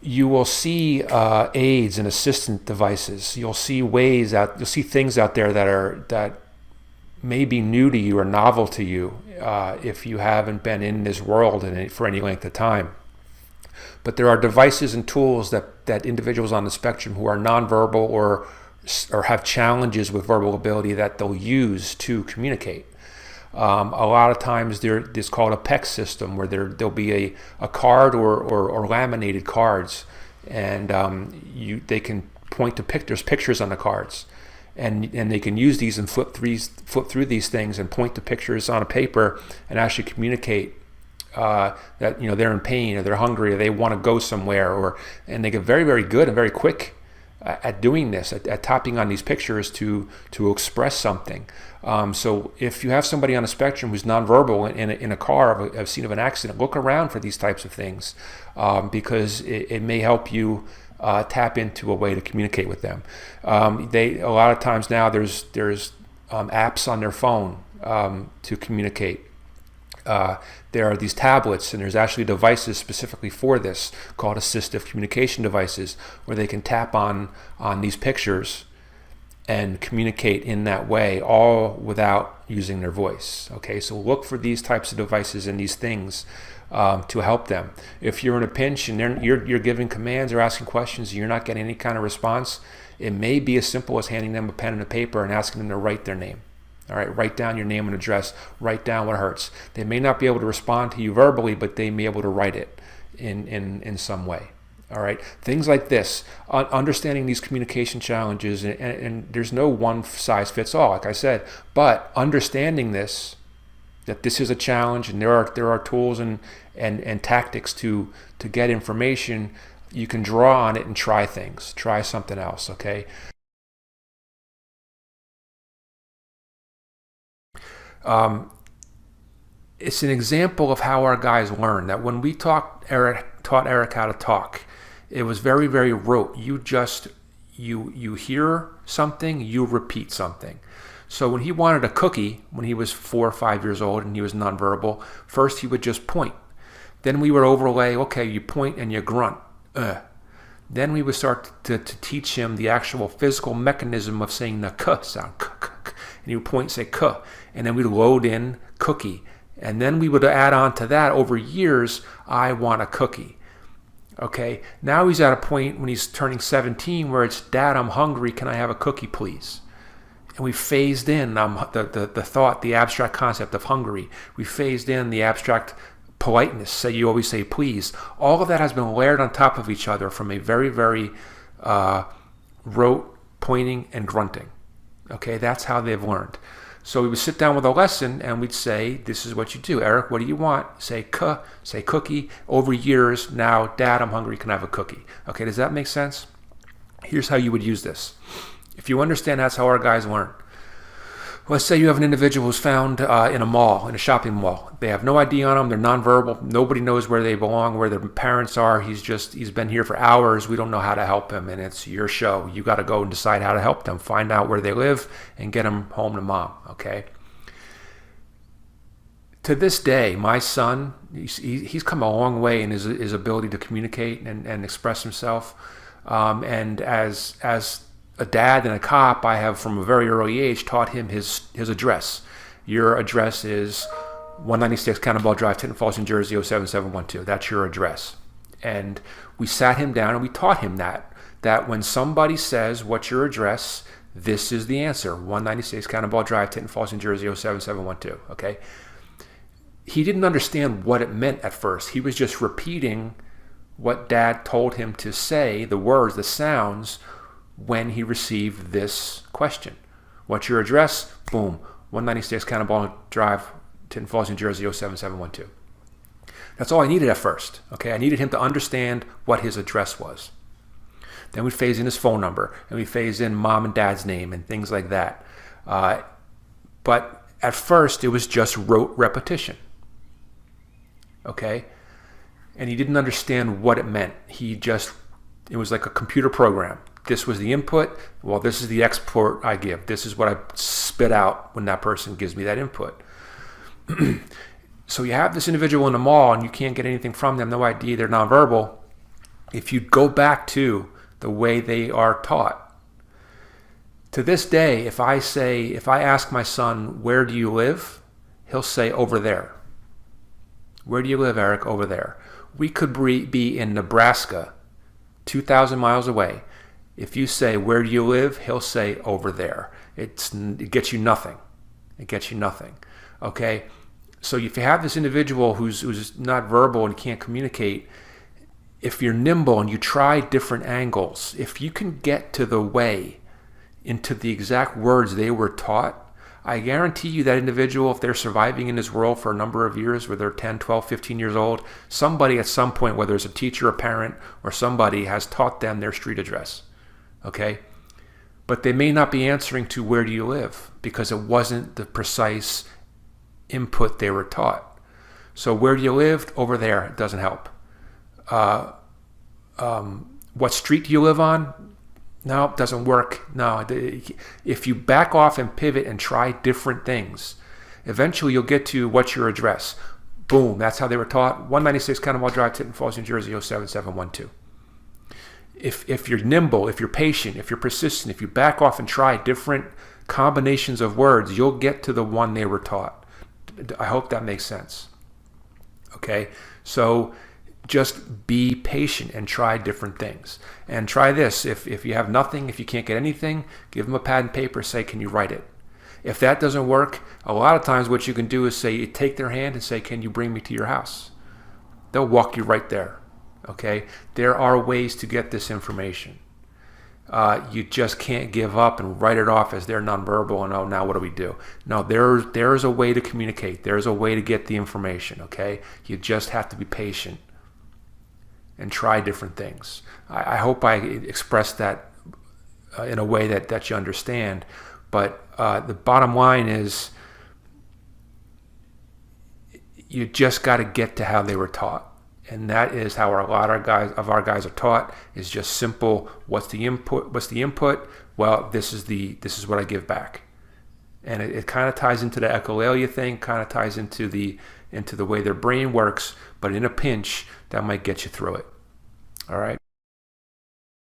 you will see aids and assistant devices. You'll see you'll see things out there that may be new to you or novel to you if you haven't been in this world for any length of time. But there are devices and tools that individuals on the spectrum who are nonverbal or have challenges with verbal ability that they'll use to communicate. A lot of times there's called a PEC system, where there'll be a card or laminated cards, and they can point to there's pictures on the cards, and they can use these and flip through these things and point to pictures on a paper and actually communicate that they're in pain or they're hungry or they want to go somewhere, and they get very, very good and very quick at doing this, at tapping on these pictures to express something. So if you have somebody on a spectrum who's nonverbal in a car of a scene of an accident, look around for these types of things, because it may help you tap into a way to communicate with them. A lot of times now there's apps on their phone to communicate. There are these tablets, and there's actually devices specifically for this called assistive communication devices, where they can tap on these pictures and communicate in that way, all without using their voice. Okay, so look for these types of devices and these things to help them. If you're in a pinch and you're giving commands or asking questions and you're not getting any kind of response, it may be as simple as handing them a pen and a paper and asking them to write their name. All right, write down your name and address, write down what hurts. They may not be able to respond to you verbally, but they may be able to write it in some way. All right, things like this, understanding these communication challenges, and there's no one size fits all, like I said, but understanding this, that this is a challenge, and there are tools and tactics to get information. You can draw on it and try things, try something else, okay? It's an example of how our guys learn. That when we taught Eric how to talk, it was very, very rote. You hear something, you repeat something. So when he wanted a cookie, when he was 4 or 5 years old and he was nonverbal, first he would just point. Then we would overlay, okay, you point and you grunt. Then we would start to teach him the actual physical mechanism of saying the k sound, and he would point and say k, and then we'd load in cookie. And then we would add on to that over years, I want a cookie. Okay, now he's at a point when he's turning 17 where it's, Dad, I'm hungry, can I have a cookie, please? And we phased in the thought, the abstract concept of hungry. We phased in the abstract politeness, so you always say please. All of that has been layered on top of each other from a very, very rote pointing and grunting. Okay, that's how they've learned. So we would sit down with a lesson and we'd say, this is what you do. Eric, what do you want? Say k, say cookie. Over years, now, Dad, I'm hungry, can I have a cookie? Okay, does that make sense? Here's how you would use this. If you understand that's how our guys learn. Let's say you have an individual who's found in a mall, in a shopping mall. They have no ID on them. They're nonverbal. Nobody knows where they belong, where their parents are. He's been here for hours. We don't know how to help him, and it's your show. You got to go and decide how to help them. Find out where they live and get them home to mom, okay? To this day, my son, he's come a long way in his ability to communicate and express himself. And as a dad and a cop, I have from a very early age taught him his address. Your address is 196 Cannonball Drive, Tinton Falls, New Jersey, 07712. That's your address. And we sat him down and we taught him that when somebody says, what's your address, this is the answer. 196 Cannonball Drive, Tinton Falls, New Jersey, 07712. Okay? He didn't understand what it meant at first. He was just repeating what Dad told him to say, the words, the sounds, when he received this question. What's your address? Boom. 196 Cannonball Drive, Tinton Falls, New Jersey, 07712. That's all I needed at first. Okay, I needed him to understand what his address was. Then we phase in his phone number, and we phase in mom and dad's name and things like that. But at first, it was just rote repetition. Okay? And he didn't understand what it meant. It was like a computer program. This was the input. Well, this is the export I give. This is what I spit out when that person gives me that input. So you have this individual in the mall and you can't get anything from them, no ID, they're nonverbal. if you go back to the way they are taught, to this day, if I ask my son, where do you live? He'll say, over there. Where do you live, Eric? Over there. We could be in Nebraska, 2,000 miles away. If you say, where do you live? He'll say, over there. It gets you nothing. It gets you nothing. Okay? So if you have this individual who's not verbal and can't communicate, if you're nimble and you try different angles, if you can get to the way, into the exact words they were taught, I guarantee you that individual, if they're surviving in this world for a number of years, where they're 10, 12, 15 years old, somebody at some point, whether it's a teacher, a parent, or somebody, has taught them their street address. Okay? But they may not be answering to where do you live, because it wasn't the precise input they were taught. So where do you live? Over there. It doesn't help. What street do you live on? No, it doesn't work. No, if you back off and pivot and try different things, eventually you'll get to what's your address. Boom, that's how they were taught. 196 Cannonball Drive, Tinton Falls, New Jersey, 07712. If you're nimble, if you're patient, if you're persistent, if you back off and try different combinations of words, you'll get to the one they were taught. I hope that makes sense. Okay, so just be patient and try different things. And try this. If you have nothing, if you can't get anything, give them a pad and paper, say, can you write it? If that doesn't work, a lot of times what you can do is say, take their hand and say, can you bring me to your house? They'll walk you right there. Okay? There are ways to get this information. You just can't give up and write it off as they're nonverbal and, oh, now what do we do? No, there's a way to communicate. There's a way to get the information. Okay? You just have to be patient and try different things. I hope I expressed that in a way that you understand. But the bottom line is, you just got to get to how they were taught. And that is how a lot of our guys are taught, is just simple. What's the input? Well, this is what I give back. And it kind of ties into the echolalia thing, kind of ties into the way their brain works, but in a pinch, that might get you through it. All right.